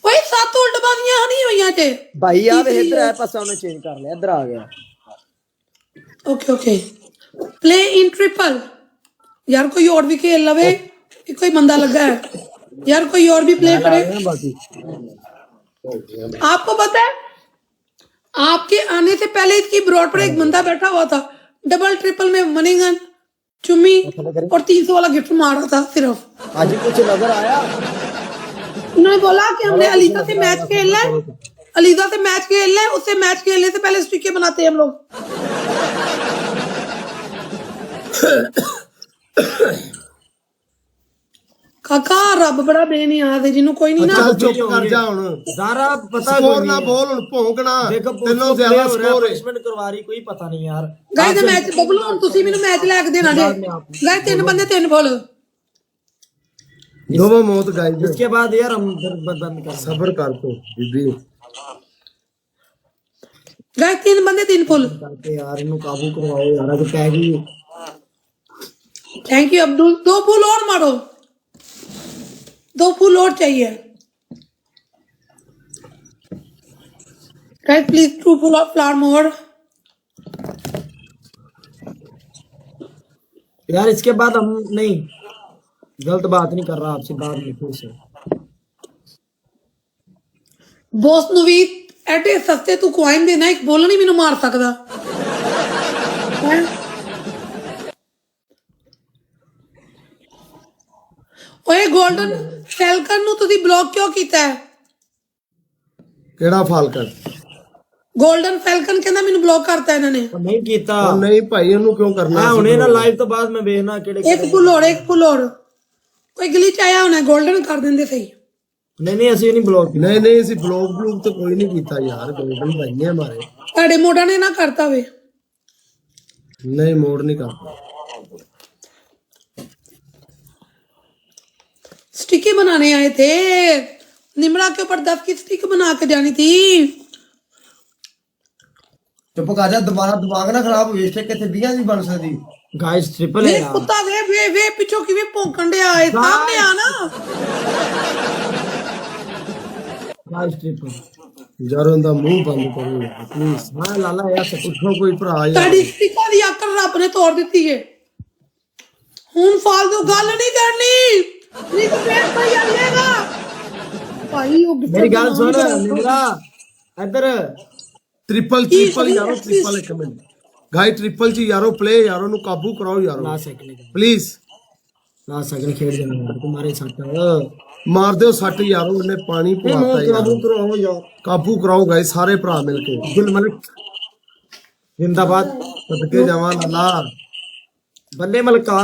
ओए 7 उल्टबाजियां नहीं हुई थे भाई यार इधर है पासा उन्हें चेंज कर लिया इधर आ गया okay okay play in triple यार कोई और भी खेल लवे कोई बंदा लगा है यार कोई और भी प्ले करे आपको पता है आपके आने से पहले इसकी ब्रॉड पर एक बंदा बैठा हुआ था डबल ट्रिपल में मनीगन चुम्मी और 300 वाला गिफ्ट मारा था सिर्फ आज कुछ नजर आया उन्होंने बोला कि हमने अलीजा से मैच खेलना है अलीजा से मैच खेलना है उससे मैच खेलने से पहले स्टिके बनाते हैं हम लोग काका रब बड़ा बेनियाज है जिन्हों कोई नहीं ना ਚੱਲ ਚੁੱਪ ਕਰ ਜਾ ਹੁਣ ज़ारा पता ਸਕੋਰ ਨਾ ਬੋਲ ਹੁਣ ਭੌਂਕਣਾ ਤੈਨੂੰ ਜ਼ਿਆਦਾ ਸਕੋਰ ਹੈ पनिशमेंट करवा रही कोई पता नहीं यार ਗਾਇਸ ਮੈਚ ਬਬਲੂ ਹੁਣ ਤੁਸੀਂ ਮੈਨੂੰ ਮੈਚ ਲੈ ਕੇ ਦੇਣਾ ਜੇ ਗਾਇਸ 3 ਬੰਦੇ 3 ਫੁੱਲ ਦੋਵਾਂ ਮੌਤ ਗਾਈ इसके बाद यार हम बंद कर ਸਬਰ ਕਰ ਤੋ ਬੀਬੀ ਗਾਇਸ 3 ਬੰਦੇ 3 ਫੁੱਲ करके यार इन्हें काबू करवाओ यार अगर पै गई थैंक यू अब्दुल 2 फुल और मारो 2 फुल और चाहिए guys please 2 full of flower more यार इसके बाद हम नहीं गलत बात नहीं कर रहा आपसे बाद में फिर से बॉस नु भी एडे सस्ते तू कॉइन देना एक बोल नहीं मैनू मार सकदा हैं? ओए गोल्डन फैल्कन नु तुसी ब्लॉक क्यों कीता है ਕਿਹੜਾ ਫਾਲਕਨ गोल्डन फैल्कन कहंदा मैनू ब्लॉक करता इन्होंने और नहीं कीता ਉਹ ਨਹੀਂ ਭਾਈ ਉਹਨੂੰ ਕਿਉਂ करना मैं उन्हें ना लाइव तो बाद में भेजना केड़े एक फुल और कोई ग्लिच आया होना गोल्डन कर देंदे सही नहीं नहीं ऐसे नहीं ब्लॉक ਨਹੀਂ ਨਹੀਂ ਅਸੀਂ ਬਲੌਗ ਬਲੂਗ ਤਾਂ ਕੋਈ ਨਹੀਂ ਕੀਤਾ ਯਾਰ ਗੋਲਡਨ ਭਾਈ ਨੇ ਹਮਾਰੇ ਤੁਹਾਡੇ ਮੋਢਾ ਨੇ ਨਾ ਕਰਤਾ ਵੇ ਨਹੀਂ ਮੋੜ ਨਹੀਂ ਕਰਦਾ स्टिके बनाने आए थे निमरा के ऊपर 10 की स्टिक बना के जानी थी चुप कर जा दोबारा दिमाग ना खराब हो इससे कितने 20 नहीं बन सकती गाइस ट्रिपल है वे यार कुत्ता वे पिछो की वे भौंकण दे आए सामने आना गाइस ट्रिपल ਯਾਰ ਉਹਦਾ ਮੂੰਹ ਬੰਦ ਕਰੋ ਯਾਰ ਪਲੀਜ਼ हां लाला यार सब ਉੱਠੋ ਕੋਈ ਭਰਾ ਯਾਰ ਤੁਹਾਡੀ ਸਟਿਕਾਂ ਦੀ ਆਕੜ ਰੱਬ ਨੇ ਤੋੜ ਦਿੱਤੀ ਏ ਹੁਣ ਫਾਲਤੂ ਗੱਲ ਨਹੀਂ ਕਰਨੀ ਨਹੀਂ ਤਾਂ ਫੇਰ ਭਾਈ ਆ ਜਾਏਗਾ ਭਾਈ ਉਹ मेरी गल सुन निमरा इधर ट्रिपल यारो ट्रिपल एक मिनट गाई ट्रिपल जी यारो प्ले यारो नु काबू कराओ यारो last second please last second खेल देना यार तुम्हारे साथ मार दो सट यारो ने पानी पवाता है काबू कराओ यार काबू कराओ गाई सारे भरा मिलके गुल मलिक जिंदाबाद सदके जवान अल्लाह बल्ले मलका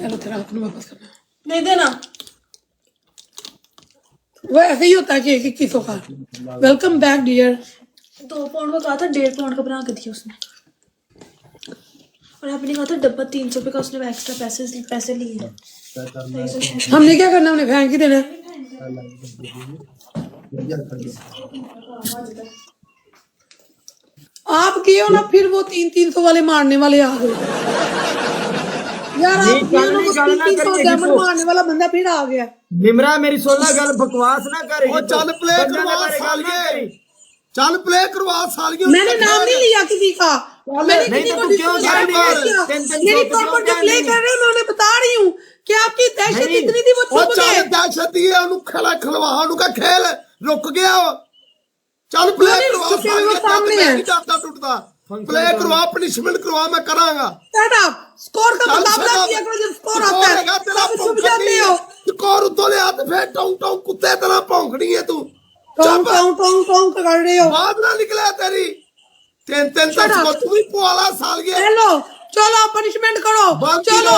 चलो तेरा अपना वापस करना नहीं देना वो ऐसे ही होता है कि 2100 का वेलकम बैक डियर 2 पाउंड का कहा था 1.5 पाउंड का बना के दिया उसने और आपने कहा था डब्बा 300 रुपए का उसने एक्स्ट्रा पैसे लिए हमने क्या करना हमने फेंक ही देना आप किए हो ना फिर वो 300 वाले मारने वाले आ गए यार आप किए हो ना वो 300 डायमंड मारने वाला बंदा फिर आ गया निमरा मेरी 16 गल बकवास ना कर ओ चल प्ले करवा सालिए चल प्ले करवा सालिए मैंने नाम नहीं लिया किसी का मैंने किसी को मेरी प्रॉपर्टी प्ले कर रहे हो मैं उन्हें बता रही हूँ कि आपकी दहशत इतनी थी वो ओ चुप चल गए दहशत ही है ਉਹਨੂੰ ਖਲਵਾ ਉਹਨੂੰ ਕਾ खेल रुक गया चल प्ले करवा सामने है टूटता टूटता प्ले करवा पनिशमेंट करवा मैं करांगा स्टार्ट अप स्कोर का मुकाबला किया करो जब स्कोर आता है तब छुप जाते हो स्कोर उतो ले आते फिर टोंग टोंग कुत्ते तरह भौंकनी है तू टोंग टोंग टोंग टोंग कर रहे हो बात ना निकले तेरी तीन तीन तक को तू ही पोला साल गया हेलो चलो पनिशमेंट करो चलो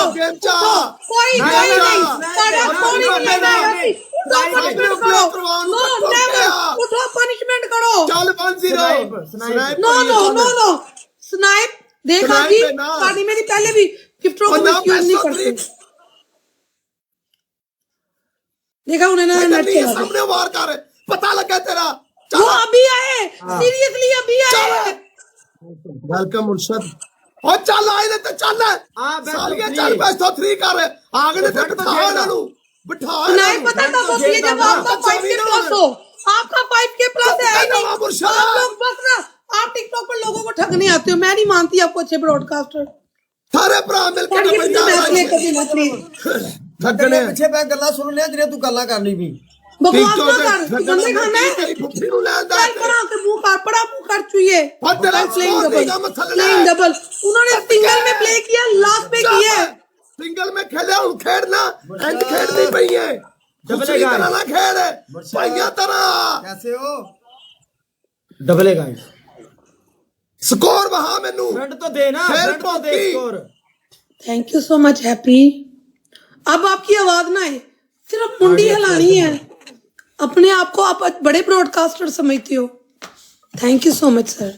कोई नहीं सारा कोई नहीं पनिशमेंट करो नो नेवर उठो पनिशमेंट करो चल 1-0 snipe no no no no snipe देखा कि पार्टी में पहले भी गिफ्टों को यूज नहीं करते देखा उन्होंने नेट चला सामने वार कर पता लगा तेरा वो अभी आए सीरियसली अभी आए वेलकम मुर्शद ओ चल आए तो चल साल के चल बेस तो 3 कर आगे से बिठा इन्हों बिठा नहीं पता तब होती है जब आपका 5K प्लस हो। आपका 5K प्लस है ही नहीं। आप लोग बस ना आप टिकटॉक पर लोगों को ठगने आते हो। मैं नहीं मानती आपको अच्छे ब्रॉडकास्टर। सारे भरा मिलकर ठगने पिछे मैं गल्ला सुन लिया जिन्हें तू गल्ला करनी भी बकवास ना कर। बंदे खाना है चल पड़ा के मुंह कर चुइए प्लेइंग डबल। उन्होंने सिंगल में प्ले किया, लास्ट पे किया। सिंगल में खेले हूं खेलना एंड खेलनी पई है डबल गाइस ना खेल पाइया तरह कैसे हो डबल गाइस स्कोर वहां मेनू फ्रंट तो दे ना, फ्रंट तो दे score. Thank you so much happy. अब आपकी आवाज ना है, सिर्फ मुंडी हिलानी है। अपने आप को आप बड़े ब्रॉडकास्टर समझते हो। Thank you so much sir.